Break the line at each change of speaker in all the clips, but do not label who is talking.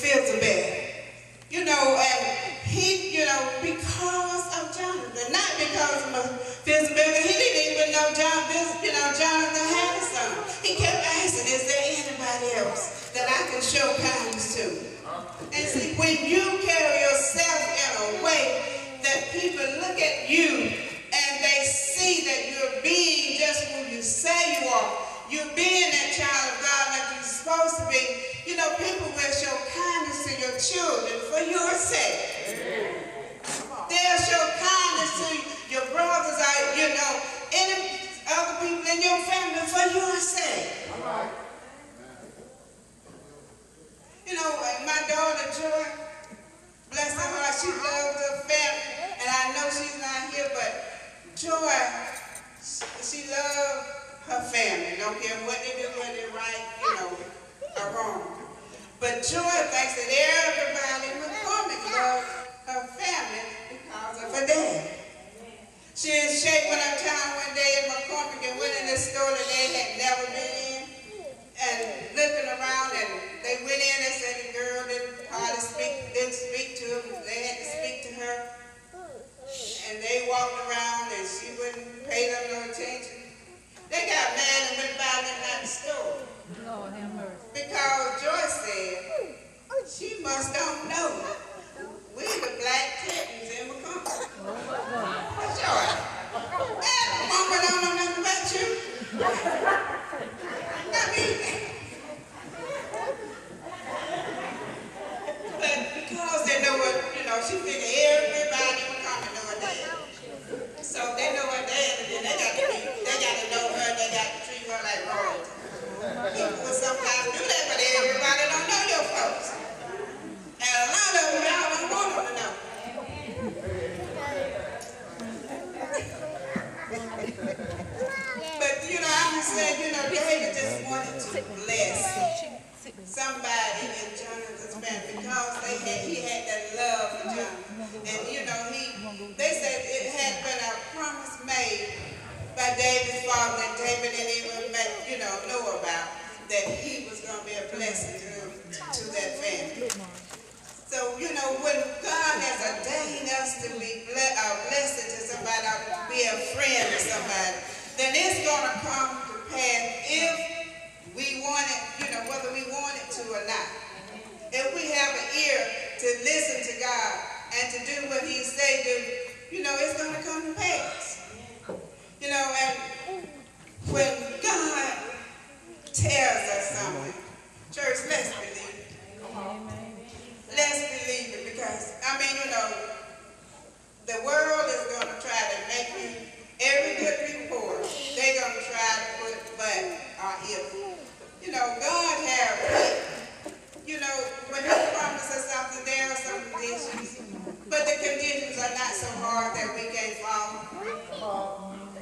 Elizabeth. You know, and he, you know, because of Jonathan, not because of Elizabeth, he didn't even know Jonathan had a son. He kept asking, is there anybody else that I can show kindness to? And see, when you carry yourself in a way that people look at you and they see that you're being just who you say you are, you're being that child of God like you're supposed to be, you know, people will show kindness to your children for your sake. They'll show kindness to your brothers, you know, any other people in your family for your sake. You know, my daughter Joy, bless her heart, she loves her family, and I know she's not here, but Joy, she loves her family. Don't care what they do, whether they're right, you know, or wrong. But Joy thinks that everybody in McCormick loves her family because of her dad. She and Shay went uptown one day in McCormick and went in this store that they had never been in, and looking around, and they went in and said the girl didn't speak to them. They had to speak to her, and they walked around and she wouldn't pay them no attention. They got mad and went by them out the store. Lord have mercy. Because Joyce said, she must don't know. We're the black kittens in McCormick. Joy, mama don't know nothing about you. I mean, but because they know what, you know, she figured everybody in McCormick know her dad. So they know her dad, and then they got to know her, they got to treat her like royalty. People will sometimes do that, but everybody don't know your folks. And a lot of them, y'all don't want them to know. But, you know, I'm just saying, you know, David just wanted to bless somebody in Jonathan's family because he had that love for Jonathan. And, you know, they said it had been a promise made by David's father that David didn't even know about, that he was going to be a blessing to that family. So, you know, when God has ordained us to be a blessing to somebody, or to be a friend to somebody, then it's going to come to pass if we want it, you know, whether we want it to or not. If we have an ear to listen to God and to do what he say do, you know, it's going to come to pass. You know, and when God tells us something, church, let's believe it. Let's believe it, because, I mean, you know, the world is going to try to make you, every good report, they're going to try to put but or if. You know, God has, you know, when he promises something, there are some conditions, but the conditions are not so hard that we can't follow.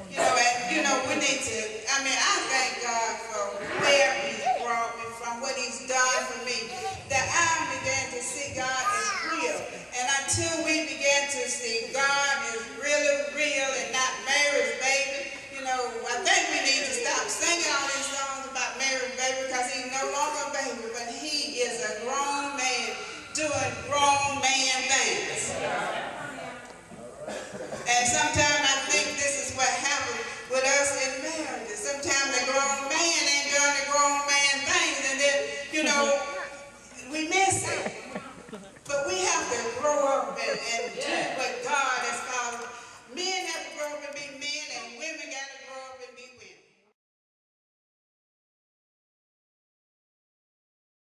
You know, and, you know, we need to, I mean, I